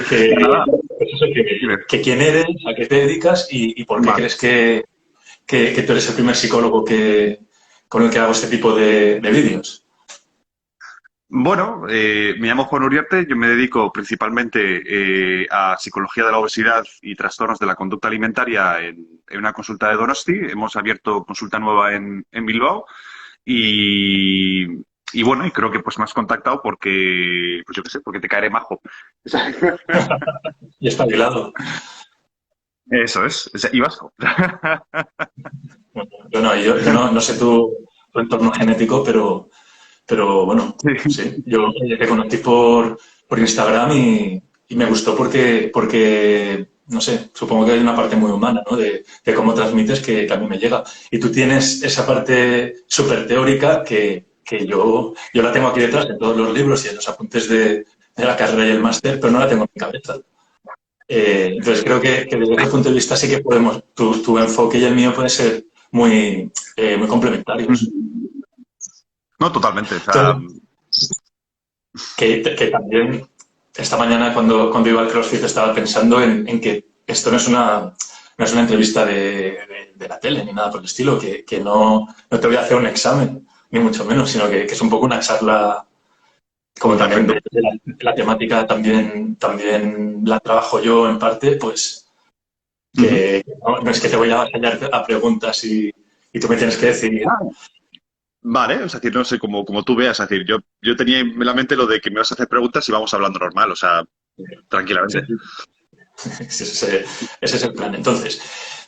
que, Nada, pues eso, dime. que quién eres, a qué te dedicas y por qué Vale. crees que tú eres el primer psicólogo con el que hago este tipo de vídeos. Bueno, me llamo Juan Uriarte, yo me dedico principalmente a psicología de la obesidad y trastornos de la conducta alimentaria en una consulta de Donosti. Hemos abierto consulta nueva en Bilbao y, y bueno, y creo que pues me has contactado porque, pues yo qué sé, porque te caeré majo. Y espabilado. Eso es, y vasco. Bueno, yo no sé tu entorno genético, pero bueno, Sí. sí. Yo te conocí por Instagram y me gustó porque, no sé, supongo que hay una parte muy humana, ¿no? De cómo transmites que a mí me llega. Y tú tienes esa parte súper teórica que yo la tengo aquí detrás en todos los libros y en los apuntes de la carrera y el máster, pero no la tengo en mi cabeza. Entonces creo que desde ese punto de vista sí que podemos, tu enfoque y el mío pueden ser muy complementarios. No, totalmente. O sea, Entonces, que también esta mañana cuando iba al CrossFit estaba pensando en que esto no es una entrevista de la tele ni nada por el estilo, que no te voy a hacer un examen, ni mucho menos, sino que es un poco una charla, como también perfecto. de la temática también la trabajo yo en parte, pues Ujú. que no es que te voy a avasallar a preguntas y tú me tienes que decir, Vale, es decir, no sé, como tú veas, es decir, yo tenía en la mente lo de que me vas a hacer preguntas y vamos hablando normal, o sea, sí, tranquilamente. ese es el plan. Entonces,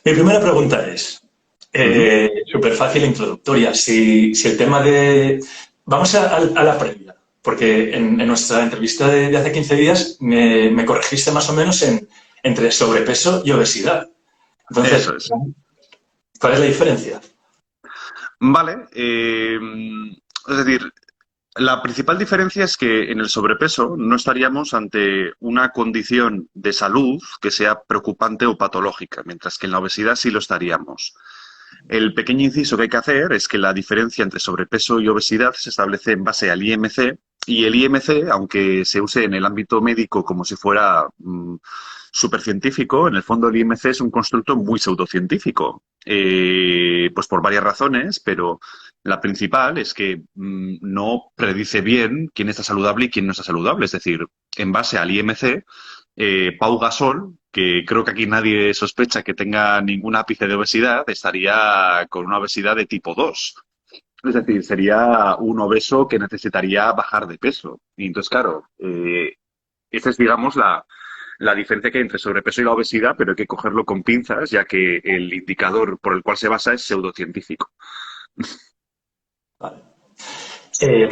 mi primera pregunta es, Ujú. súper fácil e introductoria. Si el tema de... Vamos a la previa, porque en nuestra entrevista de hace 15 días me corregiste más o menos entre sobrepeso y obesidad. Eso Entonces, es. ¿cuál es la diferencia? Vale, es decir, la principal diferencia es que en el sobrepeso no estaríamos ante una condición de salud que sea preocupante o patológica, mientras que en la obesidad sí lo estaríamos. El pequeño inciso que hay que hacer es que la diferencia entre sobrepeso y obesidad se establece en base al IMC y el IMC, aunque se use en el ámbito médico como si fuera supercientífico, en el fondo el IMC es un constructo muy pseudocientífico, pues por varias razones, pero la principal es que no predice bien quién está saludable y quién no está saludable. Es decir, en base al IMC, Pau Gasol, que creo que aquí nadie sospecha que tenga ningún ápice de obesidad, estaría con una obesidad de tipo 2. Es decir, sería un obeso que necesitaría bajar de peso. Y entonces, claro, esa es, digamos, la diferencia que hay entre sobrepeso y la obesidad, pero hay que cogerlo con pinzas, ya que el indicador por el cual se basa es pseudocientífico. Vale. Eh,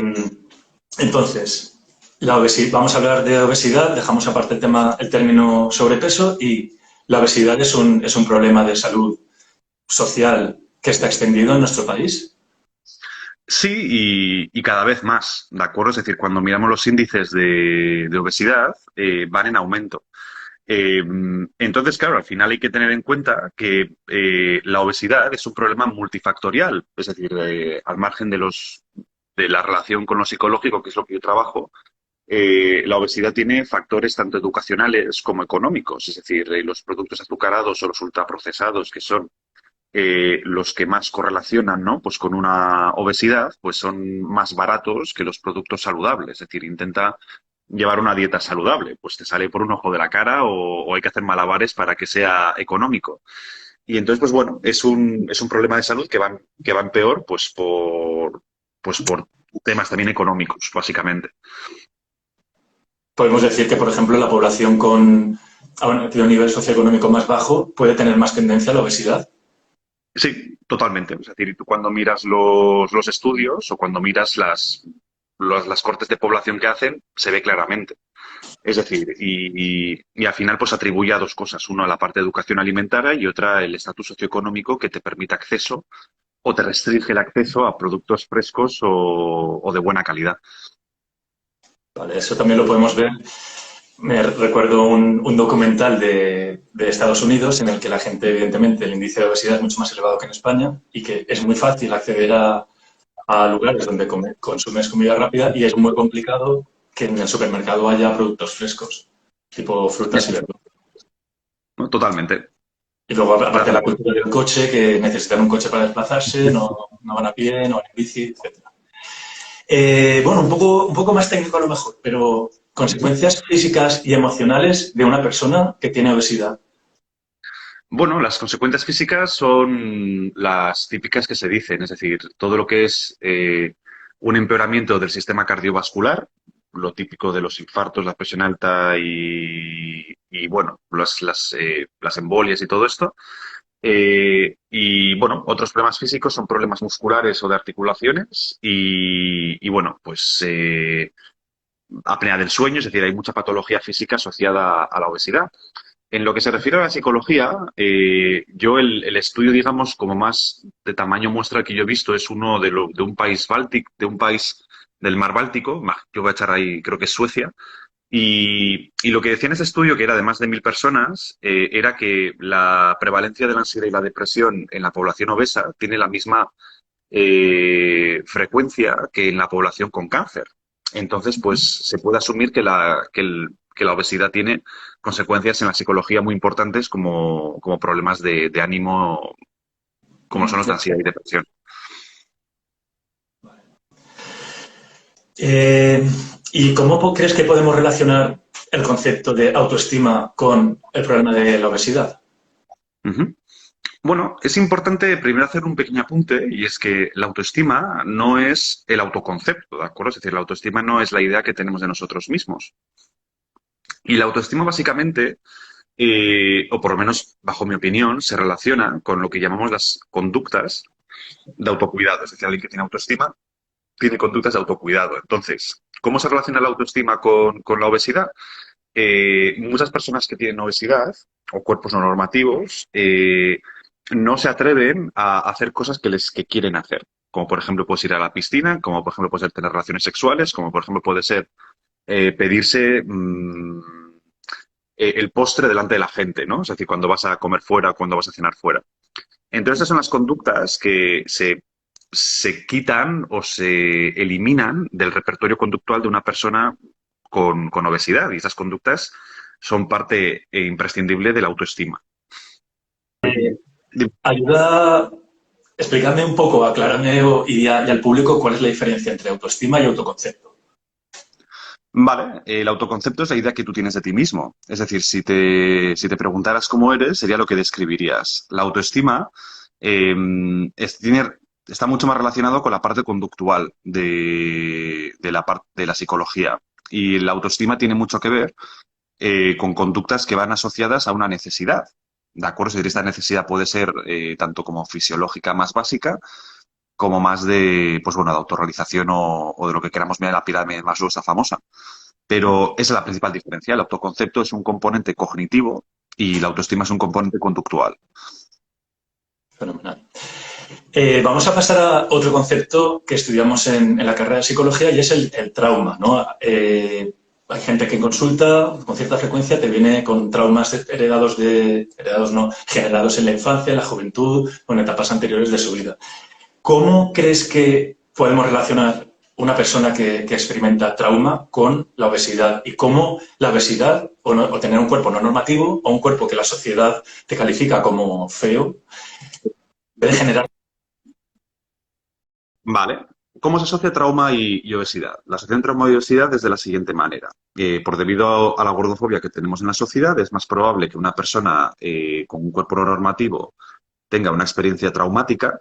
entonces, vamos a hablar de obesidad, dejamos aparte el término sobrepeso y la obesidad es un problema de salud social que está extendido en nuestro país. Sí, y cada vez más, ¿de acuerdo? Es decir, cuando miramos los índices de obesidad, van en aumento. Eh, entonces, claro, al final hay que tener en cuenta que la obesidad es un problema multifactorial, es decir, al margen de la relación con lo psicológico, que es lo que yo trabajo, la obesidad tiene factores tanto educacionales como económicos, es decir, los productos azucarados o los ultraprocesados, que son los que más correlacionan, ¿no? Pues con una obesidad, pues son más baratos que los productos saludables. Es decir, intenta llevar una dieta saludable, pues te sale por un ojo de la cara o hay que hacer malabares para que sea económico. Y entonces, pues bueno, es un problema de salud que va en peor, pues por temas también económicos, básicamente. Podemos decir que, por ejemplo, la población de un nivel socioeconómico más bajo puede tener más tendencia a la obesidad. Sí, totalmente. Es decir, tú cuando miras los estudios o cuando miras las cortes de población que hacen, se ve claramente. Es decir, y al final pues atribuye a dos cosas. Uno a la parte de educación alimentaria y otra el estatus socioeconómico que te permite acceso o te restringe el acceso a productos frescos o de buena calidad. ¿Vale? Eso también lo podemos ver. Me recuerdo un documental de Estados Unidos en el que la gente, evidentemente, el índice de obesidad es mucho más elevado que en España y que es muy fácil acceder a lugares donde consumes comida rápida y es muy complicado que en el supermercado haya productos frescos. tipo frutas y Eso, verduras. ¿no? Totalmente. Y luego, aparte de la Gracias. cultura del coche, que necesitan un coche para desplazarse, no van a pie, no van en bici, etcétera. Bueno, un poco más técnico a lo mejor, pero consecuencias físicas y emocionales de una persona que tiene obesidad. Bueno, las consecuencias físicas son las típicas que se dicen, es decir, todo lo que es un empeoramiento del sistema cardiovascular, lo típico de los infartos, la presión alta y, bueno, las embolias y todo esto. Y bueno, otros problemas físicos son problemas musculares o de articulaciones y, bueno, pues apnea del sueño, es decir, hay mucha patología física asociada a la obesidad. En lo que se refiere a la psicología, yo el estudio, digamos, como más de tamaño muestra que yo he visto es uno de un país báltico, de un país del mar Báltico, yo voy a echar ahí, creo que es Suecia, y lo que decía en ese estudio, que era de más de 1.000 personas, era que la prevalencia de la ansiedad y la depresión en la población obesa tiene la misma frecuencia que en la población con cáncer. Entonces, pues se puede asumir que la obesidad tiene consecuencias en la psicología muy importantes como problemas de ánimo, como son los de ansiedad y depresión. Eh, ¿Y cómo crees que podemos relacionar el concepto de autoestima con el problema de la obesidad? Ujú. Bueno, es importante primero hacer un pequeño apunte y es que la autoestima no es el autoconcepto, ¿de acuerdo? Es decir, la autoestima no es la idea que tenemos de nosotros mismos. Y la autoestima básicamente, o por lo menos bajo mi opinión, se relaciona con lo que llamamos las conductas de autocuidado. Es decir, alguien que tiene autoestima tiene conductas de autocuidado. Entonces, ¿cómo se relaciona la autoestima con la obesidad? Muchas personas que tienen obesidad o cuerpos no normativos no se atreven a hacer cosas que quieren hacer. Como por ejemplo puedes ir a la piscina, como por ejemplo puede ser tener relaciones sexuales, como por ejemplo puede ser pedirse el postre delante de la gente, ¿no? Es decir, cuando vas a comer fuera, cuando vas a cenar fuera. Entonces, estas son las conductas que se quitan o se eliminan del repertorio conductual de una persona con obesidad. Y estas conductas son parte imprescindible de la autoestima. Ayuda, explícame un poco, aclárame y al público cuál es la diferencia entre autoestima y autoconcepto. Vale, el autoconcepto es la idea que tú tienes de ti mismo. Es decir, si te preguntaras cómo eres, sería lo que describirías. La autoestima eh, está mucho más relacionado con la parte conductual de la psicología. Y la autoestima tiene mucho que ver con conductas que van asociadas a una necesidad. ¿De acuerdo? Es decir, esta necesidad puede ser tanto como fisiológica más básica, como más de, pues bueno, de autorrealización o de lo que queramos mirar la pirámide de Maslow, esa famosa. Pero esa es la principal diferencia. El autoconcepto es un componente cognitivo y la autoestima es un componente conductual. Fenomenal. Vamos a pasar a otro concepto que estudiamos en la carrera de psicología y es el trauma, ¿no? Hay gente que en consulta con cierta frecuencia te viene con traumas heredados no, generados en la infancia, en la juventud o en etapas anteriores de su vida. ¿Cómo crees que podemos relacionar una persona que experimenta trauma con la obesidad? ¿Y cómo la obesidad o tener un cuerpo no normativo o un cuerpo que la sociedad te califica como feo puede generar... Vale. ¿Cómo se asocia trauma y obesidad? La asociación trauma y obesidad es de la siguiente manera. Por debido a la gordofobia que tenemos en la sociedad, es más probable que una persona con un cuerpo no normativo tenga una experiencia traumática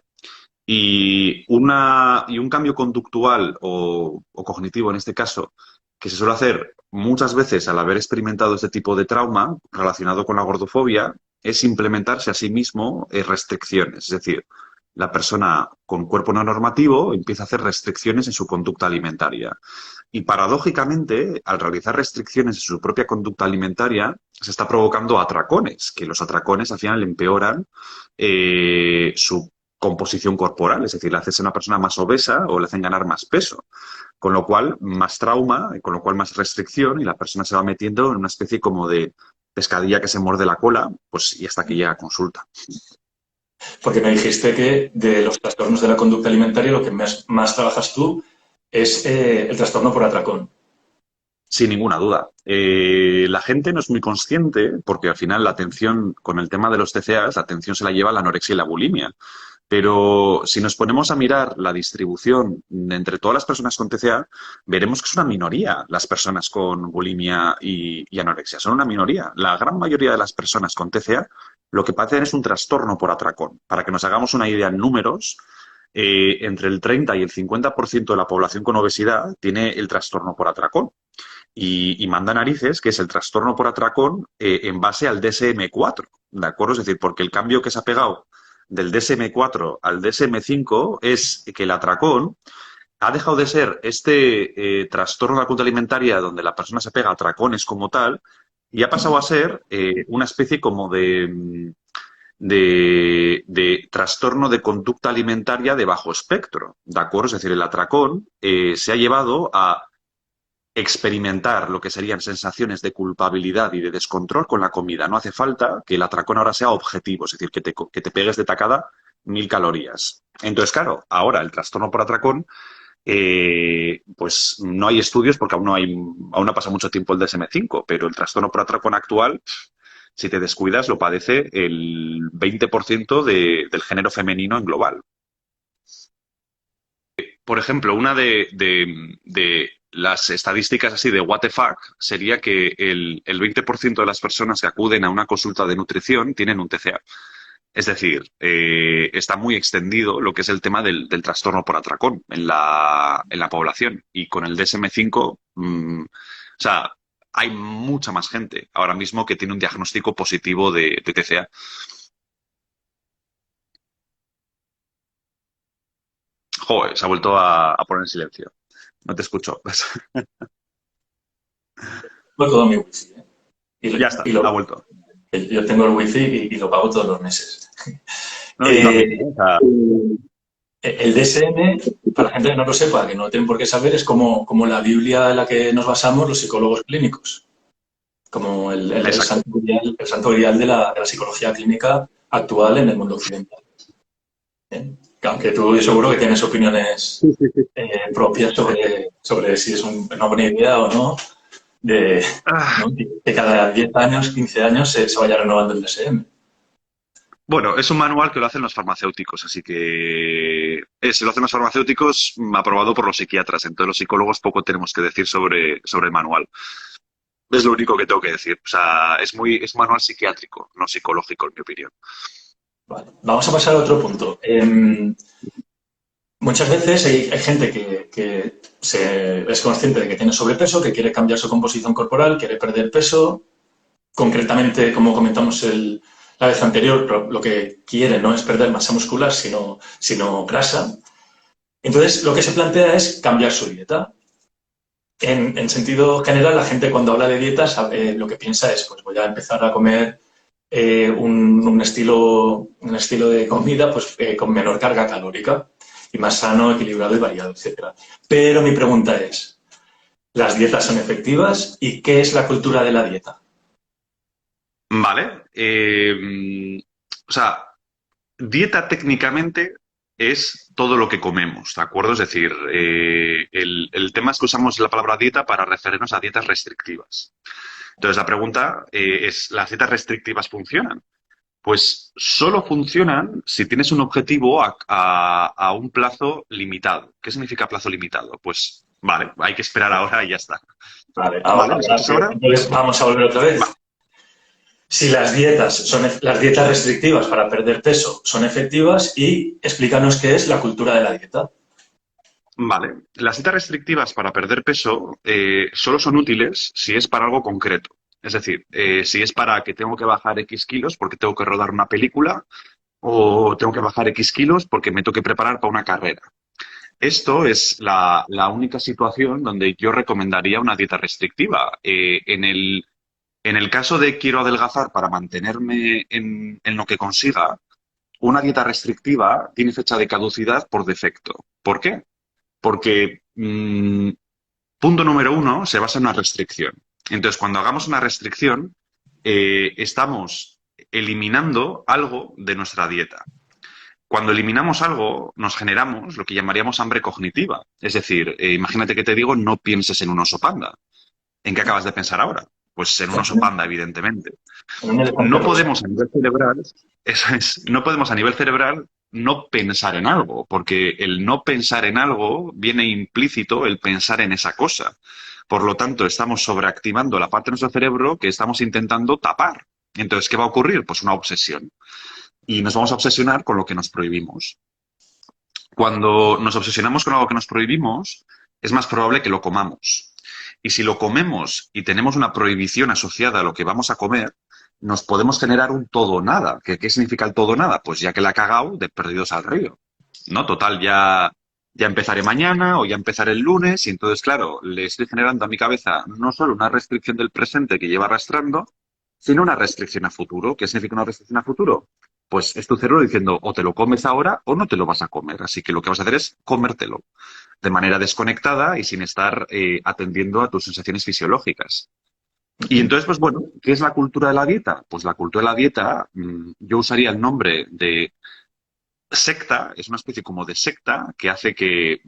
y un cambio conductual o cognitivo en este caso, que se suele hacer muchas veces al haber experimentado este tipo de trauma relacionado con la gordofobia, es implementarse a sí mismo restricciones. Es decir, la persona con cuerpo no normativo empieza a hacer restricciones en su conducta alimentaria. Y paradójicamente, al realizar restricciones en su propia conducta alimentaria, se está provocando atracones, que los atracones al final empeoran su composición corporal, es decir, le haces a una persona más obesa o le hacen ganar más peso, con lo cual más trauma, con lo cual más restricción y la persona se va metiendo en una especie como de pescadilla que se muerde la cola, pues y hasta que llega a consulta. Porque me dijiste que de los trastornos de la conducta alimentaria lo que más trabajas tú es el trastorno por atracón. Sin ninguna duda. La gente no es muy consciente porque al final la atención con el tema de los TCAs, la atención se la lleva la anorexia y la bulimia. Pero si nos ponemos a mirar la distribución entre todas las personas con TCA, veremos que es una minoría las personas con bulimia y anorexia. Son una minoría. La gran mayoría de las personas con TCA lo que padecen es un trastorno por atracón. Para que nos hagamos una idea en números, entre el 30 y el 50% de la población con obesidad tiene el trastorno por atracón. Y manda narices, que es el trastorno por atracón en base al DSM-4, ¿de acuerdo? Es decir, porque el cambio que se ha pegado del DSM-4 al DSM-5 es que el atracón ha dejado de ser este trastorno de la conducta alimentaria donde la persona se pega a atracones como tal y ha pasado a ser una especie como de trastorno de conducta alimentaria de bajo espectro, ¿de acuerdo? Es decir, el atracón se ha llevado a experimentar lo que serían sensaciones de culpabilidad y de descontrol con la comida. No hace falta que el atracón ahora sea objetivo, es decir, que te pegues de tacada 1000 calorías. Entonces, claro, ahora el trastorno por atracón, pues no hay estudios porque aún no pasa mucho tiempo el DSM-5, pero el trastorno por atracón actual, si te descuidas, lo padece el 20% del género femenino en global. Por ejemplo, una de las estadísticas así de what the fuck sería que el 20% de las personas que acuden a una consulta de nutrición tienen un TCA. Es decir, está muy extendido lo que es el tema del trastorno por atracón en la población. Y con el DSM-5, o sea, hay mucha más gente ahora mismo que tiene un diagnóstico positivo de TCA. Joder, se ha vuelto a poner en silencio. No te escucho. Tengo todo mi wifi, ¿eh? Ya está, Y ha lo, vuelto. yo tengo el wifi y lo pago todos los meses. No, yo también. Eh, el DSM, para la gente que no lo sepa, que no tienen por qué saber, es como la Biblia en la que nos basamos los psicólogos clínicos, como Exacto. el santo grial de la psicología clínica actual en el mundo occidental. ¿Eh? Aunque tú seguro que tienes opiniones propias sobre si es una buena idea o no, de, Ah, ¿no? Que cada 10 años, 15 años se vaya renovando el DSM. bueno, es un manual que lo hacen los farmacéuticos, así que si lo hacen los farmacéuticos, aprobado por los psiquiatras. Entonces los psicólogos poco tenemos que decir sobre el manual. Es lo único que tengo que decir. O sea, es un manual psiquiátrico, no psicológico, en mi opinión. Vale. Vamos a pasar a otro punto. Muchas veces hay gente que es consciente de que tiene sobrepeso, que quiere cambiar su composición corporal, quiere perder peso. Concretamente, como comentamos la vez anterior, lo que quiere no es perder masa muscular, sino grasa. Entonces, lo que se plantea es cambiar su dieta. En sentido general, la gente cuando habla de dietas lo que piensa es, pues voy a empezar a comer un estilo de comida pues, con menor carga calórica y más sano, equilibrado y variado, etcétera. Pero mi pregunta es, ¿las dietas son efectivas y qué es la cultura de la dieta? Vale. O sea, dieta técnicamente es todo lo que comemos, ¿de acuerdo? Es decir, el tema es que usamos la palabra dieta para referirnos a dietas restrictivas. Entonces, la pregunta es, ¿las dietas restrictivas funcionan? Pues solo funcionan si tienes un objetivo a un plazo limitado. ¿Qué significa plazo limitado? Pues vale, hay que esperar ahora y ya está. Vale, Vale, ¿me ahora escuchas ahora? entonces vamos a volver otra Va, vez. Si las dietas restrictivas para perder peso son efectivas y explícanos qué es la cultura de la dieta. vale. Las dietas restrictivas para perder peso solo son útiles si es para algo concreto. Es decir, si es para que tengo que bajar X kilos porque tengo que rodar una película o tengo que bajar X kilos porque me tengo que preparar para una carrera. Esto es la única situación donde yo recomendaría una dieta restrictiva. En el caso de quiero adelgazar para mantenerme en lo que consiga, una dieta restrictiva tiene fecha de caducidad por defecto. ¿Por qué? Porque, punto número uno, se basa en una restricción. Entonces, cuando hagamos una restricción, estamos eliminando algo de nuestra dieta. Cuando eliminamos algo, nos generamos lo que llamaríamos hambre cognitiva. Es decir, imagínate que te digo, no pienses en un oso panda. ¿En qué acabas de pensar ahora? Pues en un oso En panda, evidentemente. un elefante No rosa. podemos a nivel cerebral, eso es, no podemos a nivel cerebral no pensar en algo, porque el no pensar en algo viene implícito el pensar en esa cosa. Por lo tanto, estamos sobreactivando la parte de nuestro cerebro que estamos intentando tapar. Entonces, ¿qué va a ocurrir? Pues una obsesión. Y nos vamos a obsesionar con lo que nos prohibimos. Cuando nos obsesionamos con algo que nos prohibimos, es más probable que lo comamos. Y si lo comemos y tenemos una prohibición asociada a lo que vamos a comer, nos podemos generar un todo o nada. ¿Qué significa el todo o nada? Pues ya que la he cagado, de perdidos al río. ¿No? Total, ya empezaré mañana o ya empezaré el lunes y entonces, claro, le estoy generando a mi cabeza no solo una restricción del presente que lleva arrastrando, sino una restricción a futuro. ¿Qué significa una restricción a futuro? Pues es tu cerebro diciendo o te lo comes ahora o no te lo vas a comer. Así que lo que vas a hacer es comértelo de manera desconectada y sin estar atendiendo a tus sensaciones fisiológicas. Y Ujú. entonces, pues bueno, ¿qué es la cultura de la dieta? Pues la cultura de la dieta, yo usaría el nombre de secta, es una especie como de secta que hace que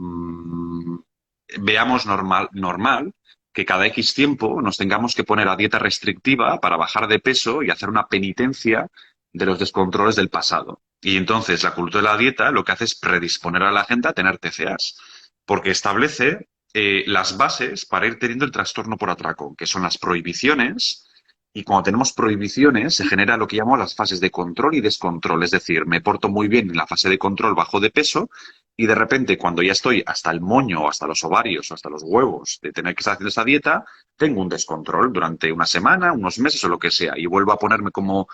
veamos normal que cada X tiempo nos tengamos que poner a dieta restrictiva para bajar de peso y hacer una penitencia de los descontroles del pasado. Y entonces la cultura de la dieta lo que hace es predisponer a la gente a tener TCAs, porque establece las bases para ir teniendo el trastorno por atraco, que son las prohibiciones. Y cuando tenemos prohibiciones, se genera lo que llamo las fases de control y descontrol. Es decir, me porto muy bien en la fase de control, bajo de peso, y de repente, cuando ya estoy hasta el moño, o hasta los ovarios, o hasta los huevos de tener que estar haciendo esa dieta, tengo un descontrol durante una semana, unos meses o lo que sea, y vuelvo a ponerme como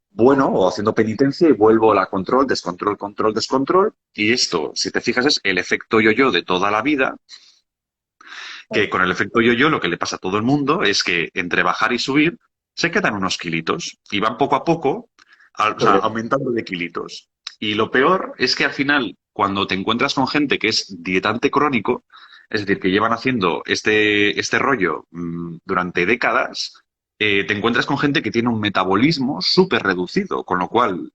bueno o haciendo penitencia y vuelvo a la control, descontrol, control, descontrol. Y esto, si te fijas, es el efecto yo-yo de toda la vida, que con el efecto yo-yo lo que le pasa a todo el mundo es que entre bajar y subir se quedan unos kilitos y van poco a poco, o sea, Correcto. aumentando de kilitos. Y lo peor es que al final, cuando te encuentras con gente que es dietante crónico, es decir, que llevan haciendo este rollo durante décadas, te encuentras con gente que tiene un metabolismo súper reducido, con lo cual,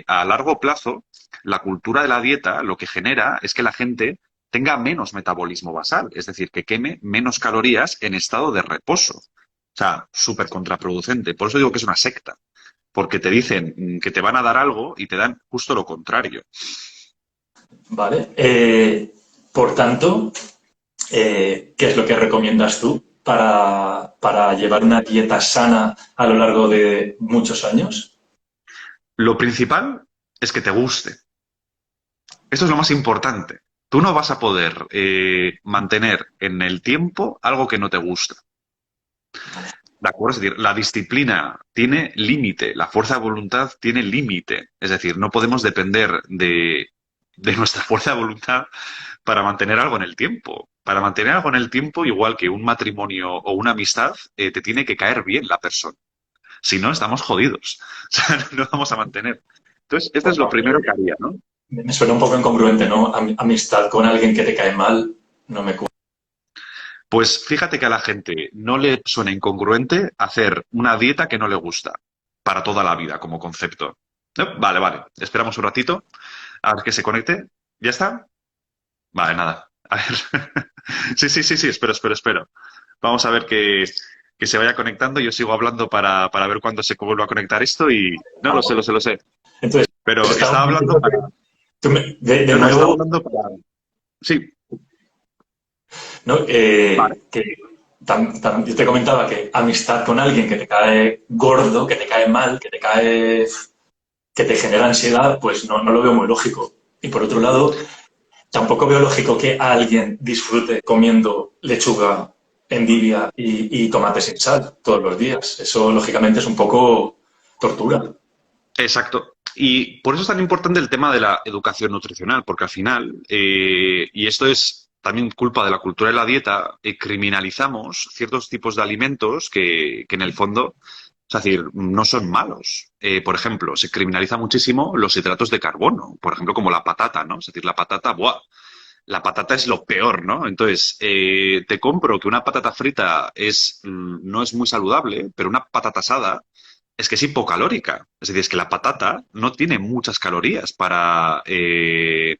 a largo plazo, la cultura de la dieta lo que genera es que la gente tenga menos metabolismo basal, es decir, que queme menos calorías en estado de reposo. O sea, súper contraproducente. Por eso digo que es una secta, porque te dicen que te van a dar algo y te dan justo lo contrario. Vale. Por tanto, ¿qué es lo que recomiendas tú para llevar una dieta sana a lo largo de muchos años? Lo principal es que te guste. Esto es lo más importante. Tú no vas a poder mantener en el tiempo algo que no te gusta. ¿De acuerdo? Es decir, la disciplina tiene límite, la fuerza de voluntad tiene límite. Es decir, no podemos depender de nuestra fuerza de voluntad para mantener algo en el tiempo. Para mantener algo en el tiempo, igual que un matrimonio o una amistad, te tiene que caer bien la persona. Si no, estamos jodidos. O sea, no vamos a mantener. Entonces, esto es lo Bueno, primero que haría, ¿no? me suena un poco incongruente, ¿no? Amistad con alguien que te cae mal, no me cuadra. Pues fíjate que a la gente no le suena incongruente hacer una dieta que no le gusta para toda la vida como concepto. ¿No? Vale, vale. Esperamos un ratito a ver que se conecte. ¿Ya está? Vale, nada. A ver. Sí, sí, sí, sí. Espero. Vamos a ver que se vaya conectando. Yo sigo hablando para ver cuándo se vuelve a conectar esto y... No, lo sé, lo sé, lo sé. Entonces, Pero estaba estaba hablando diciendo que para... de No, no, estaba nuevo, hablando para... Sí, ¿no? vale. Yo te comentaba que amistad con alguien que te cae gordo, que te cae mal, que te genera ansiedad, pues no lo veo muy lógico. Y por otro lado, tampoco veo lógico que alguien disfrute comiendo lechuga, endivia y tomate sin sal todos los días. Eso, lógicamente, es un poco tortura. Exacto. Y por eso es tan importante el tema de la educación nutricional, porque al final, y esto es también culpa de la cultura de la dieta, criminalizamos ciertos tipos de alimentos que en el fondo, es decir, no son malos. Por ejemplo, se criminaliza muchísimo los hidratos de carbono, por ejemplo, como la patata, ¿no? Es decir, la patata, ¡buah! La patata es lo peor, ¿no? Entonces, te compro que una patata frita no es muy saludable, pero una patata asada es que es hipocalórica. Es decir, es que la patata no tiene muchas calorías para el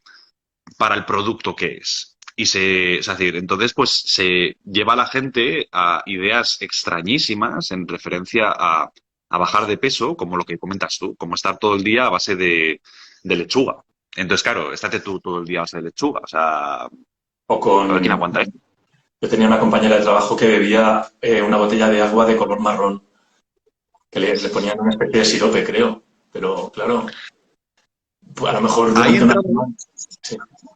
producto que es. es decir, entonces pues se lleva a la gente a ideas extrañísimas en referencia a bajar de peso, como lo que comentas tú, como estar todo el día a base de lechuga. Entonces, claro, estate tú todo el día a base de lechuga. O sea, a O con... ver quién aguanta esto. Yo tenía una compañera de trabajo que bebía una botella de agua de color marrón, que le ponían una especie de sirope, creo. Pero claro, pues a lo mejor Ahí durante una entramos, semana. Sí.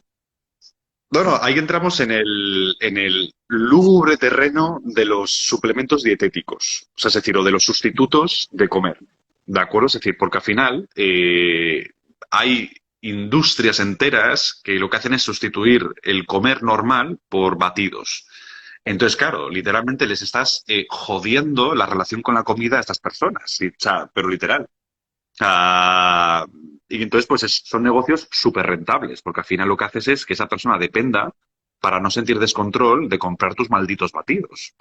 no, ahí entramos en el lúgubre terreno de los suplementos dietéticos, o sea, es decir, o de los sustitutos de comer, ¿de acuerdo? Es decir, porque al final hay industrias enteras que lo que hacen es sustituir el comer normal por batidos. Entonces, claro, literalmente les estás jodiendo la relación con la comida a estas personas, sí, o sea, pero literal. Ah, y entonces, pues son negocios súper rentables, porque al final lo que haces es que esa persona dependa, para no sentir descontrol, de comprar tus malditos batidos.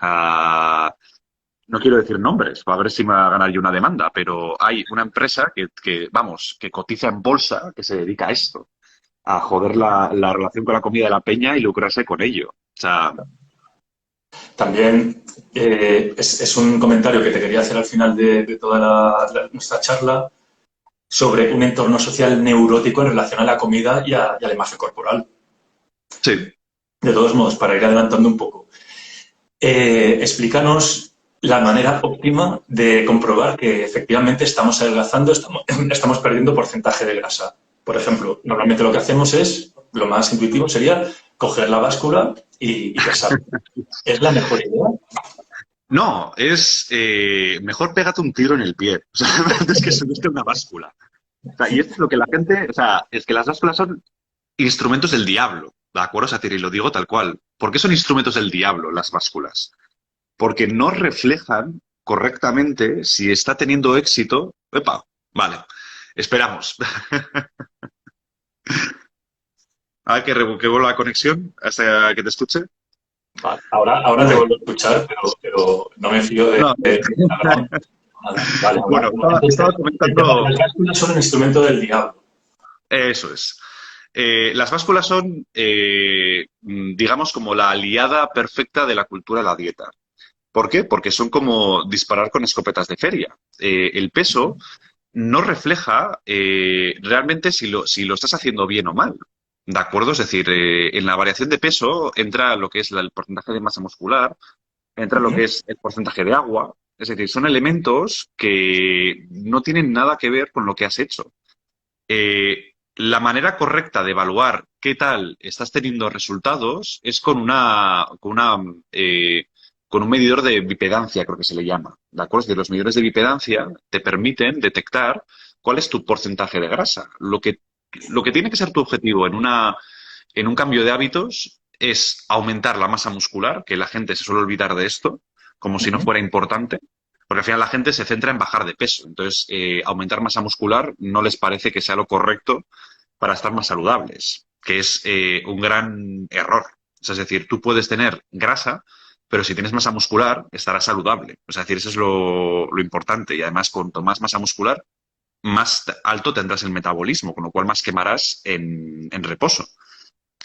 No quiero decir nombres, para ver si me va a ganar yo una demanda, pero hay una empresa vamos, que cotiza en bolsa, que se dedica a esto, a joder la relación con la comida de la peña y lucrarse con ello. O sea, También es un comentario que te quería hacer al final de toda nuestra charla sobre un entorno social neurótico en relación a la comida y a la imagen corporal. sí. De todos modos, para ir adelantando un poco, explícanos la manera óptima de comprobar que efectivamente estamos adelgazando, estamos perdiendo porcentaje de grasa. Por ejemplo, normalmente lo que hacemos es, lo más intuitivo sería coger la báscula y pesar. ¿Es la mejor idea? No, es mejor pégate un tiro en el pie. O sea, antes que subirte a una báscula. O sea, y esto es lo que la gente, o sea, es que las básculas son instrumentos del diablo, ¿de acuerdo? O sea, y lo digo tal cual. ¿Por qué son instrumentos del diablo las básculas? Porque no reflejan correctamente si está teniendo éxito. Epa, vale, esperamos. A ver que vuelva la conexión hasta que te escuche. Vale. Ahora te vuelvo a escuchar, pero no me fío No, de Instagram. Nada. Vale, bueno, estaba comentando. las básculas son un instrumento del diablo. Eso es. Las básculas son, digamos, como la aliada perfecta de la cultura de la dieta. ¿Por qué? Porque son como disparar con escopetas de feria. El peso no refleja realmente si lo estás haciendo bien o mal. ¿De acuerdo? Es decir, en la variación de peso entra lo que es el porcentaje de masa muscular, entra lo que Ujú. es el porcentaje de agua. Es decir, son elementos que no tienen nada que ver con lo que has hecho. La manera correcta de evaluar qué tal estás teniendo resultados es con un medidor de bipedancia, creo que se le llama. ¿De acuerdo? Es decir, los medidores de bipedancia te permiten detectar cuál es tu porcentaje de grasa. Lo que tiene que ser tu objetivo en un cambio de hábitos es aumentar la masa muscular, que la gente se suele olvidar de esto, como si no Ujú. fuera importante. Porque al final la gente se centra en bajar de peso. Entonces, aumentar masa muscular no les parece que sea lo correcto para estar más saludables, que es un gran error. O sea, es decir, tú puedes tener grasa, pero si tienes masa muscular, estarás saludable. O sea, es decir, eso es lo importante. Y además, cuanto más masa muscular, más alto tendrás el metabolismo, con lo cual más quemarás en reposo.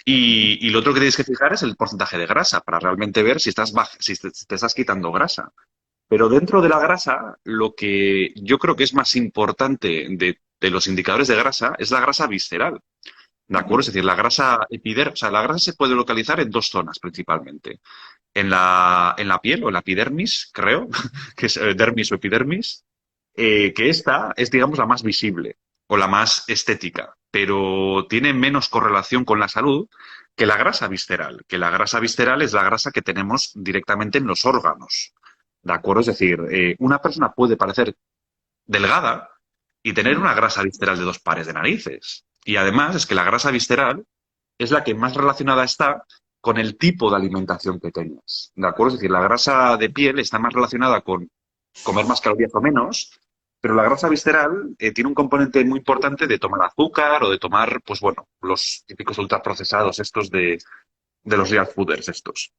Y lo otro que tienes que fijar es el porcentaje de grasa para realmente ver si si te estás quitando grasa. Pero dentro de la grasa, lo que yo creo que es más importante de los indicadores de grasa es la grasa visceral. ¿De acuerdo? Es decir, la grasa o sea, la grasa se puede localizar en dos zonas principalmente. En la piel o en la epidermis, creo, que es dermis o epidermis, que esta es, digamos, la más visible o la más estética, pero tiene menos correlación con la salud que la grasa visceral, que la grasa visceral es la grasa que tenemos directamente en los órganos. ¿De acuerdo? Es decir, una persona puede parecer delgada y tener una grasa visceral de dos pares de narices. Y además es que la grasa visceral es la que más relacionada está con el tipo de alimentación que tengas. ¿De acuerdo? Es decir, la grasa de piel está más relacionada con comer más calorías o menos, pero la grasa visceral tiene un componente muy importante de tomar azúcar o de tomar, pues bueno, los típicos ultraprocesados estos de los real fooders estos.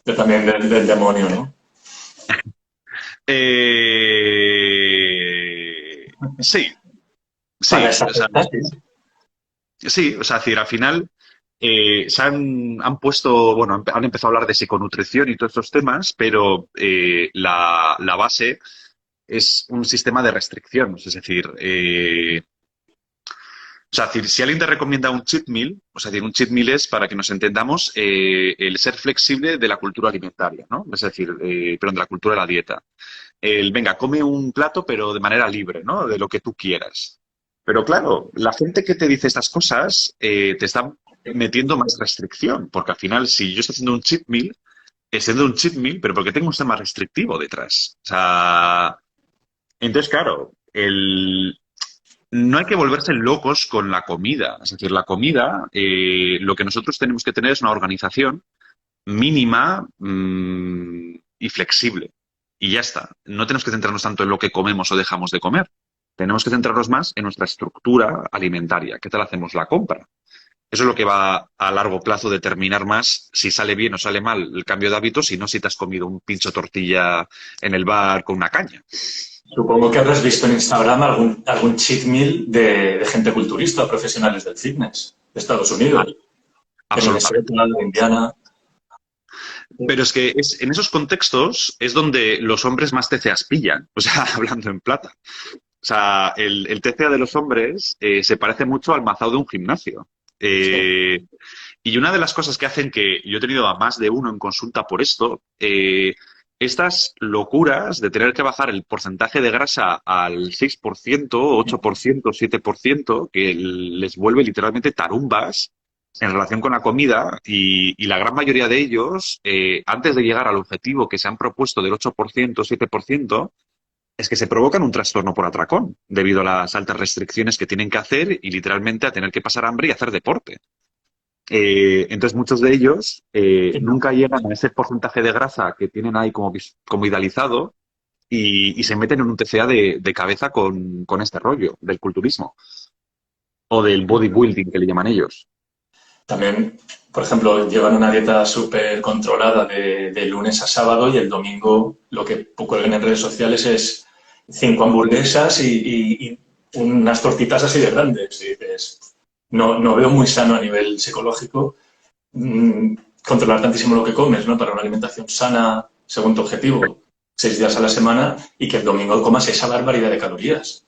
Yo también del demonio, ¿no? Sí, Para sí, esa o sea, estasis. sí, o sea, es decir, al final. han puesto, bueno, han empezado a hablar de psiconutrición y todos estos temas, pero la base es un sistema de restricción. Es decir, o sea, si alguien te recomienda un cheat meal, o sea, un cheat meal es, para que nos entendamos, el ser flexible de la cultura alimentaria, ¿no? Es decir, perdón, de la cultura de la dieta. El, venga, come un plato, pero de manera libre, ¿no? De lo que tú quieras. Pero claro, la gente que te dice estas cosas te está metiendo más restricción, porque al final, si yo estoy haciendo un cheat meal, estoy haciendo un cheat meal, pero porque tengo un sistema restrictivo detrás. O sea, entonces, claro, no hay que volverse locos con la comida. Es decir, la comida, lo que nosotros tenemos que tener es una organización mínima y flexible. Y ya está. No tenemos que centrarnos tanto en lo que comemos o dejamos de comer. Tenemos que centrarnos más en nuestra estructura alimentaria. ¿Qué tal hacemos la compra? Eso es lo que va a largo plazo determinar más si sale bien o sale mal el cambio de hábitos y no si te has comido un pincho tortilla en el bar con una caña. Supongo que habrás visto en Instagram algún cheat meal de gente culturista, profesionales del fitness, de Estados Unidos, de Absolutamente. Minnesota, de Indiana. Pero es que en esos contextos es donde los hombres más TCAs pillan, o sea, hablando en plata. O sea, el TCA de los hombres se parece mucho al mazado de un gimnasio. Sí. Eh, y una de las cosas que hacen que yo he tenido a más de uno en consulta por esto, estas locuras de tener que bajar el porcentaje de grasa al 6%, 8%, 7%, que les vuelve literalmente tarumbas en relación con la comida y la gran mayoría de ellos, antes de llegar al objetivo que se han propuesto del 8%, 7%, es que se provocan un trastorno por atracón debido a las altas restricciones que tienen que hacer y literalmente a tener que pasar hambre y hacer deporte. Entonces muchos de ellos nunca llegan a ese porcentaje de grasa que tienen ahí como idealizado y se meten en un TCA de cabeza con este rollo del culturismo o del bodybuilding que le llaman ellos. También, por ejemplo, llevan una dieta súper controlada de lunes a sábado y el domingo lo que cuelgan en redes sociales es 5 hamburguesas y unas tortitas así de grandes. Y dices, no veo muy sano a nivel psicológico mm, controlar tantísimo lo que comes, ¿no? Para una alimentación sana, según tu objetivo, 6 días a la semana y que el domingo comas esa barbaridad de calorías.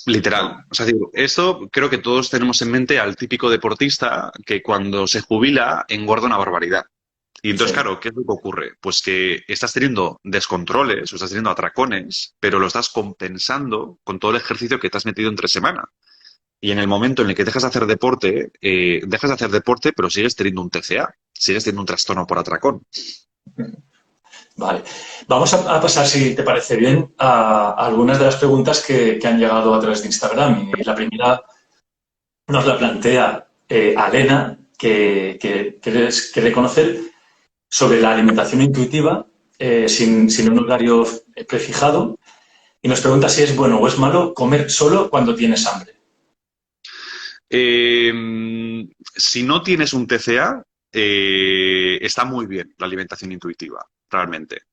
Literal. O sea, digo, esto creo que todos tenemos en mente al típico deportista que cuando se jubila engorda una barbaridad. Y entonces, Sí. claro, ¿qué es lo que ocurre? Pues que estás teniendo descontroles o estás teniendo atracones, pero lo estás compensando con todo el ejercicio que te has metido entre semana. Y en el momento en el que dejas de hacer deporte, pero sigues teniendo un TCA, sigues teniendo un trastorno por atracón. Vale. Vamos a pasar, si te parece bien, a algunas de las preguntas que han llegado a través de Instagram. Y la primera nos la plantea Alena, que quiere conocer sobre la alimentación intuitiva sin un horario prefijado. Y nos pregunta si es bueno o es malo comer solo cuando tienes hambre. Eh, si no tienes un TCA, está muy bien la alimentación intuitiva, realmente.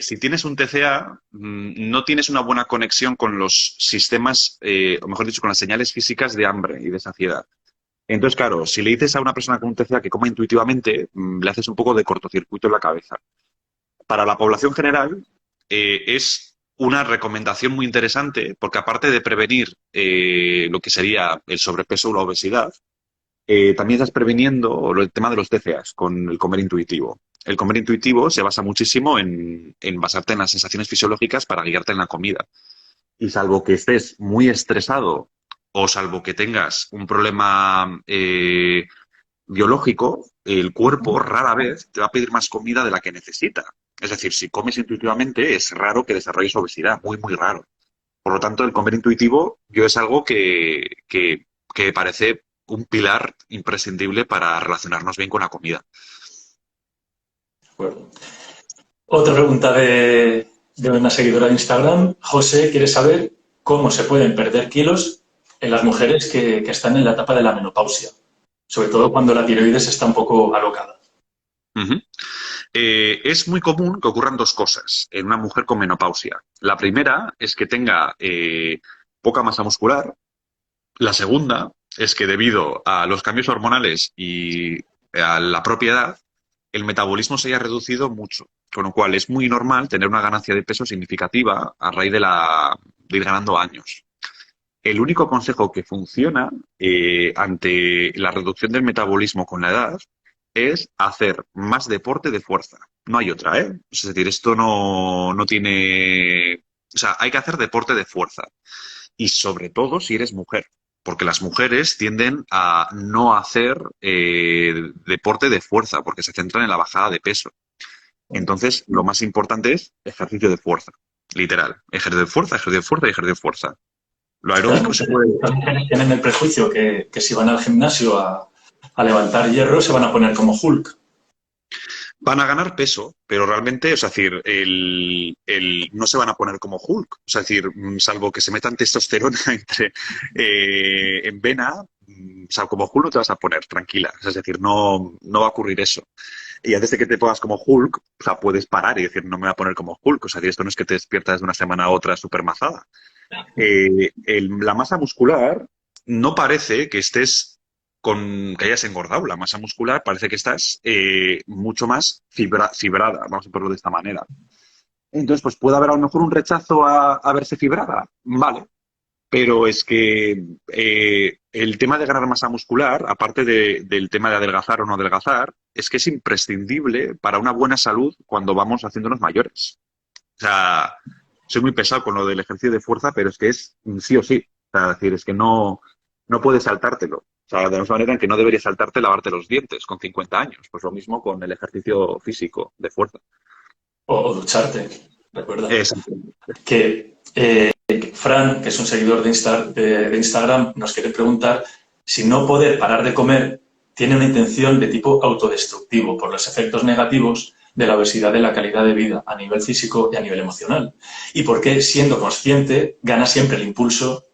Si tienes un TCA, no tienes una buena conexión con los sistemas, o mejor dicho, con las señales físicas de hambre y de saciedad. Entonces, claro, si le dices a una persona con un TCA que coma intuitivamente, le haces un poco de cortocircuito en la cabeza. Para la población general, es una recomendación muy interesante porque aparte de prevenir lo que sería el sobrepeso o la obesidad, también estás previniendo el tema de los TCAs con el comer intuitivo. El comer intuitivo se basa muchísimo en basarte en las sensaciones fisiológicas para guiarte en la comida. Y salvo que estés muy estresado o salvo que tengas un problema biológico, el cuerpo rara vez te va a pedir más comida de la que necesita. Es decir, si comes intuitivamente, es raro que desarrolles obesidad, muy, muy raro. Por lo tanto, el comer intuitivo yo es algo que parece un pilar imprescindible para relacionarnos bien con la comida. Bueno. Otra pregunta de una seguidora de Instagram. José quiere saber cómo se pueden perder kilos en las mujeres que están en la etapa de la menopausia, sobre todo cuando la tiroides está un poco alocada. Ujú. Es muy común que ocurran dos cosas en una mujer con menopausia. La primera es que tenga poca masa muscular. La segunda es que debido a los cambios hormonales y a la propia edad, el metabolismo se haya reducido mucho, con lo cual es muy normal tener una ganancia de peso significativa a raíz de ir ganando años. El único consejo que funciona ante la reducción del metabolismo con la edad es hacer más deporte de fuerza. No hay otra, ¿eh? Es decir, esto no tiene... O sea, hay que hacer deporte de fuerza. Y sobre todo si eres mujer, porque las mujeres tienden a no hacer deporte de fuerza, porque se centran en la bajada de peso. Entonces, lo más importante es ejercicio de fuerza, literal. Ejercicio de fuerza, ejercicio de fuerza y ejercicio de fuerza. Lo Es que las aeróbico se mujeres puede... también tienen el prejuicio que si van al gimnasio a levantar hierro se van a poner como Hulk. Van a ganar peso, pero realmente, es decir, no se van a poner como Hulk. Es decir, salvo que se metan testosterona en vena, o sea, como Hulk no te vas a poner, tranquila. Es decir, no va a ocurrir eso. Y antes de que te pongas como Hulk, o sea, puedes parar y decir, no me voy a poner como Hulk. O sea, esto no es que te despiertas de una semana a otra súper mazada. La masa muscular no parece que estés que hayas engordado. La masa muscular parece que estás mucho más fibrada, vamos a ponerlo de esta manera. Entonces, pues puede haber a lo mejor un rechazo a verse fibrada, vale, pero es que el tema de ganar masa muscular, aparte del tema de adelgazar o no adelgazar, es que es imprescindible para una buena salud cuando vamos haciéndonos mayores. O sea, soy muy pesado con lo del ejercicio de fuerza, pero es que es sí o sí. O sea, es decir, es que no puedes saltártelo. O sea, de la misma manera en que no deberías saltarte lavarte los dientes con 50 años. Pues lo mismo con el ejercicio físico de fuerza. O ducharte, recuerda. Exacto. Que Fran, que es un seguidor de Instagram, nos quiere preguntar si no poder parar de comer tiene una intención de tipo autodestructivo por los efectos negativos de la obesidad de la calidad de vida a nivel físico y a nivel emocional. Y por qué, siendo consciente, gana siempre el impulso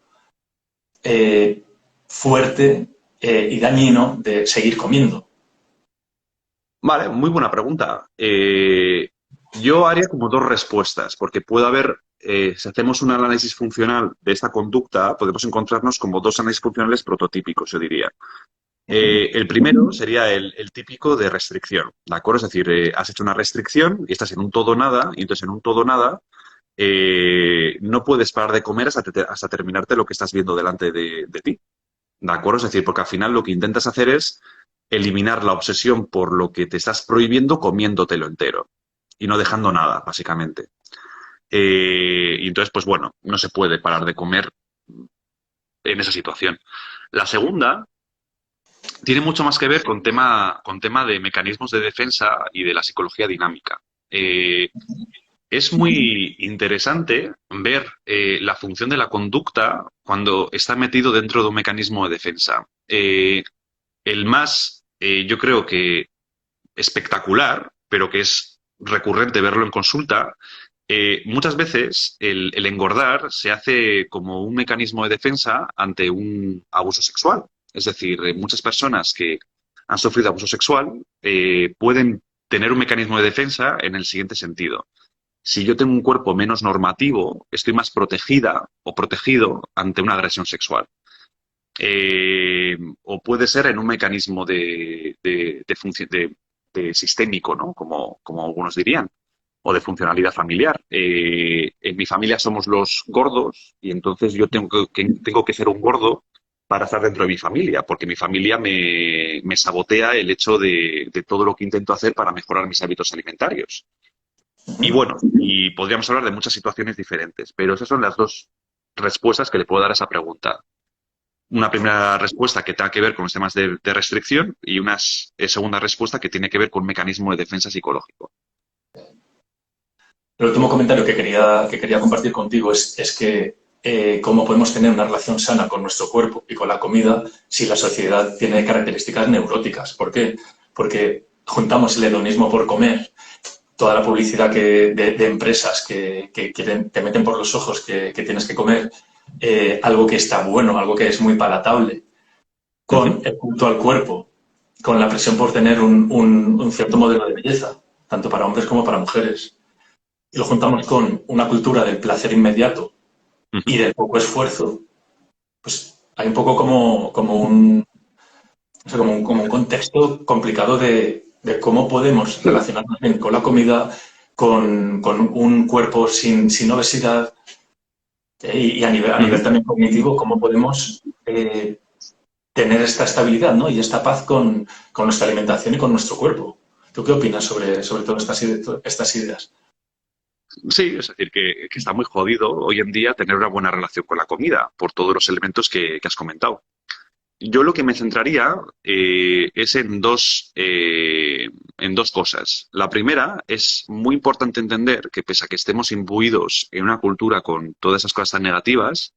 eh, fuerte y dañino de seguir comiendo. Vale, muy buena pregunta. Yo haría como dos respuestas, porque puede haber, si hacemos un análisis funcional de esta conducta, podemos encontrarnos como dos análisis funcionales prototípicos, yo diría. El primero sería el típico de restricción, ¿de acuerdo? Es decir, has hecho una restricción y estás en un todo nada, y entonces en un todo nada no puedes parar de comer hasta terminarte lo que estás viendo delante de ti, ¿de acuerdo? Es decir, porque al final lo que intentas hacer es eliminar la obsesión por lo que te estás prohibiendo comiéndotelo entero y no dejando nada, básicamente. Y entonces, pues bueno, no se puede parar de comer en esa situación. La segunda tiene mucho más que ver con tema de mecanismos de defensa y de la psicología dinámica. Es muy interesante ver la función de la conducta cuando está metido dentro de un mecanismo de defensa. El más, yo creo que espectacular, pero que es recurrente verlo en consulta, muchas veces el engordar se hace como un mecanismo de defensa ante un abuso sexual. Es decir, muchas personas que han sufrido abuso sexual pueden tener un mecanismo de defensa en el siguiente sentido. Si yo tengo un cuerpo menos normativo, estoy más protegida o protegido ante una agresión sexual. O puede ser en un mecanismo de sistémico, ¿no? Como algunos dirían, o de funcionalidad familiar. En mi familia somos los gordos y entonces yo tengo que ser un gordo para estar dentro de mi familia, porque mi familia me sabotea el hecho de todo lo que intento hacer para mejorar mis hábitos alimentarios. Y bueno, y podríamos hablar de muchas situaciones diferentes, pero esas son las dos respuestas que le puedo dar a esa pregunta. Una primera respuesta que tenga que ver con los temas de restricción y una segunda respuesta que tiene que ver con un mecanismo de defensa psicológico. El último comentario que quería compartir contigo es que cómo podemos tener una relación sana con nuestro cuerpo y con la comida si la sociedad tiene características neuróticas. ¿Por qué? Porque juntamos el hedonismo por comer, toda la publicidad de empresas que te meten por los ojos que tienes que comer algo que está bueno, algo que es muy palatable, con el culto al cuerpo, con la presión por tener un cierto modelo de belleza, tanto para hombres como para mujeres. Y lo juntamos con una cultura del placer inmediato y del poco esfuerzo, pues hay un poco como un, o sea, como un contexto complicado de cómo podemos relacionarnos bien con la comida, con un cuerpo sin obesidad, y a nivel Ujú. también cognitivo, cómo podemos tener esta estabilidad, ¿no? Y esta paz con nuestra alimentación y con nuestro cuerpo. ¿Tú qué opinas sobre todas estas ideas? Sí, es decir, que está muy jodido hoy en día tener una buena relación con la comida, por todos los elementos que has comentado. Yo lo que me centraría es en dos cosas. La primera es muy importante entender que pese a que estemos imbuidos en una cultura con todas esas cosas tan negativas,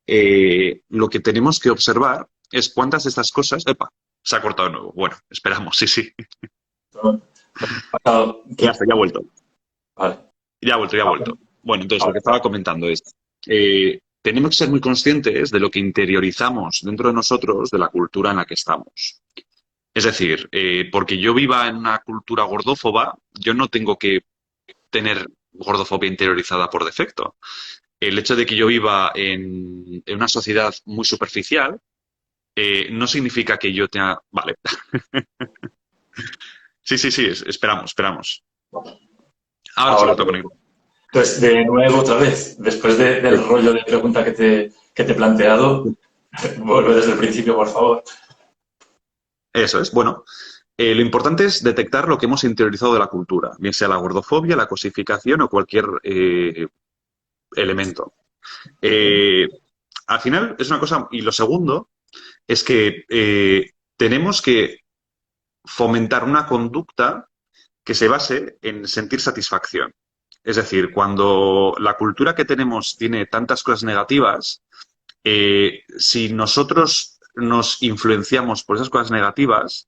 lo que tenemos que observar es cuántas de estas cosas... ¡Epa! Se ha cortado de nuevo. Bueno, esperamos, sí, sí. Pasado Ya está, ya ha vuelto. Vale. Ya ha vuelto, ya ha vuelto. Bueno, entonces lo Ahora que está. estaba comentando es, tenemos que ser muy conscientes de lo que interiorizamos dentro de nosotros de la cultura en la que estamos. Es decir, porque yo viva en una cultura gordófoba, yo no tengo que tener gordofobia interiorizada por defecto. El hecho de que yo viva en una sociedad muy superficial no significa que yo tenga... Vale. Sí, sí, sí, esperamos, esperamos. Ahora se ha Ahora. vuelto a conectar. Entonces, de nuevo, otra vez, después del rollo de pregunta que te he planteado, vuelve desde el principio, por favor. Eso es. Bueno, lo importante es detectar lo que hemos interiorizado de la cultura, bien sea la gordofobia, la cosificación o cualquier elemento. Eh, Al final es una cosa, y lo segundo es que tenemos que fomentar una conducta que se base en sentir satisfacción. Es decir, cuando la cultura que tenemos tiene tantas cosas negativas, si nosotros nos influenciamos por esas cosas negativas,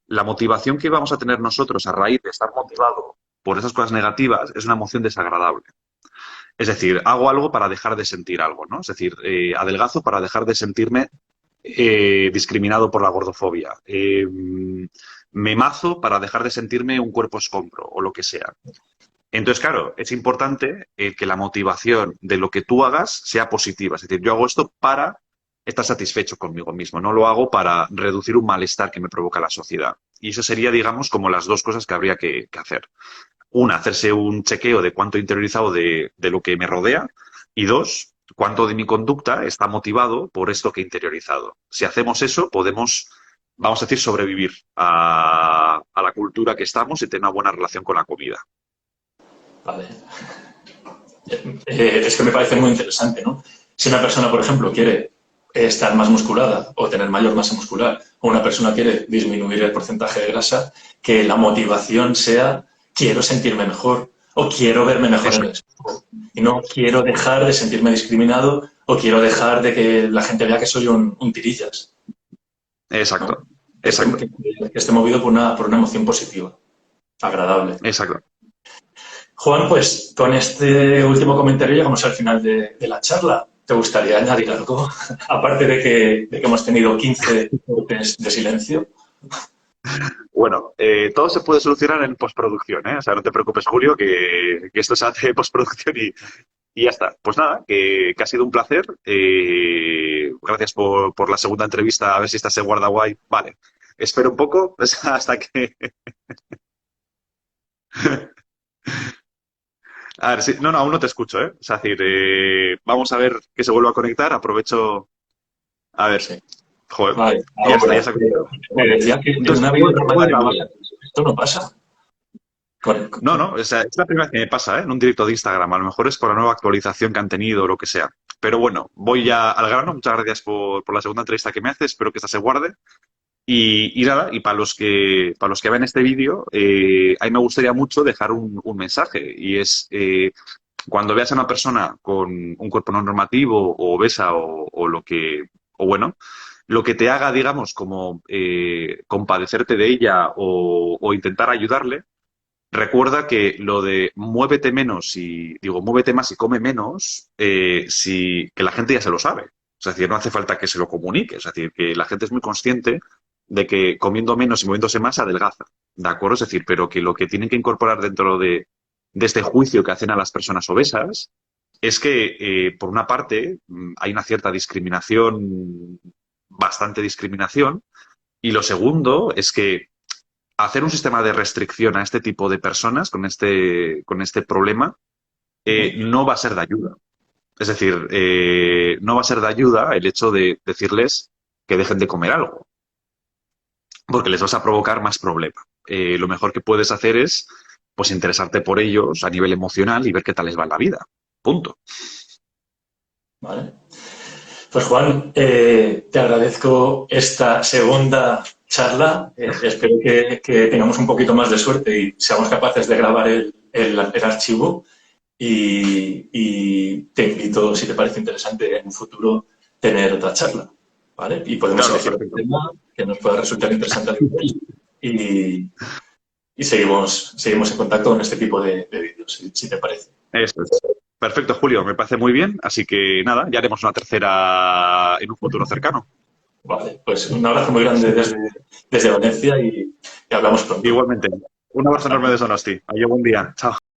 la motivación que vamos a tener nosotros a raíz de estar motivado por esas cosas negativas es una emoción desagradable. Es decir, hago algo para dejar de sentir algo, ¿no? Es decir, adelgazo para dejar de sentirme discriminado por la gordofobia. Me mazo para dejar de sentirme un cuerpo escombro o lo que sea. Entonces, claro, es importante que la motivación de lo que tú hagas sea positiva. Es decir, yo hago esto para estar satisfecho conmigo mismo, no lo hago para reducir un malestar que me provoca la sociedad. Y eso sería, digamos, como las dos cosas que habría que hacer. Una, hacerse un chequeo de cuánto he interiorizado de lo que me rodea. Y dos, cuánto de mi conducta está motivado por esto que he interiorizado. Si hacemos eso, podemos, vamos a decir, sobrevivir a la cultura que estamos y tener una buena relación con la comida. Vale. Es que me parece muy interesante, ¿no? Si una persona, por ejemplo, quiere estar más musculada o tener mayor masa muscular, o una persona quiere disminuir el porcentaje de grasa, que la motivación sea quiero sentirme mejor o quiero verme mejor en el Exacto. espejo. Y no quiero dejar de sentirme discriminado o quiero dejar de que la gente vea que soy un tirillas, ¿no? Exacto. Que Exacto. esté movido por una emoción positiva, agradable. Exacto. Juan, pues con este último comentario llegamos al final de la charla. ¿Te gustaría añadir algo? Aparte de que hemos tenido 15 minutos de silencio. Bueno, todo se puede solucionar en postproducción, ¿eh? O sea, no te preocupes, Julio, que esto se hace en postproducción y ya está. Pues nada, que ha sido un placer. Gracias por la segunda entrevista. A ver si esta se guarda guay. Vale. Espero un poco hasta que... A ver, sí. No, no, aún no te escucho, ¿eh? Es decir, vamos a ver que se vuelva a conectar. Aprovecho... A ver. Sí. Joder. Vale, Ya está, ya ahora. se ha conectado. Me Vale. decía que en Entonces, una acabo videollamada de en grabar. línea esto no pasa. No, no, o sea, es la primera vez que me pasa, ¿eh? En un directo de Instagram. A lo mejor es por la nueva actualización que han tenido o lo que sea. Pero bueno, voy ya al grano. Muchas gracias por la segunda entrevista que me haces. Espero que esta se guarde. Y nada, y para los que ven este vídeo, a mí me gustaría mucho dejar un mensaje. Y es, cuando veas a una persona con un cuerpo no normativo o obesa o lo que, o bueno, lo que te haga, digamos, como compadecerte de ella o intentar ayudarle, recuerda que lo de muévete menos y digo, muévete más y come menos, que la gente ya se lo sabe. Es decir, no hace falta que se lo comunique. Es decir, que la gente es muy consciente de que comiendo menos y moviéndose más adelgaza. ¿De acuerdo? Es decir, pero que lo que tienen que incorporar dentro de este juicio que hacen a las personas obesas es que, por una parte, hay una cierta discriminación, bastante discriminación, y lo segundo es que hacer un sistema de restricción a este tipo de personas con este problema Ujú. no va a ser de ayuda. Es decir, no va a ser de ayuda el hecho de decirles que dejen de comer algo, porque les vas a provocar más problema. Lo mejor que puedes hacer es, pues, interesarte por ellos a nivel emocional y ver qué tal les va en la vida. Punto. ¿Vale? Pues Juan, te agradezco esta segunda charla. Espero que tengamos un poquito más de suerte y seamos capaces de grabar el archivo. Y te invito, si te parece interesante, en un futuro tener otra charla. ¿Vale? Y podemos Claro, elegir un perfecto. tema que nos pueda resultar interesante a los dos. Y, y seguimos en contacto con este tipo de vídeos, si te parece. Eso es. Perfecto, Julio, me parece muy bien. Así que nada, ya haremos una tercera en un futuro cercano. Vale, pues un abrazo muy grande desde Valencia y hablamos pronto. Igualmente. Un abrazo Hasta enorme luego. de Donosti. Adiós, buen día. Chao.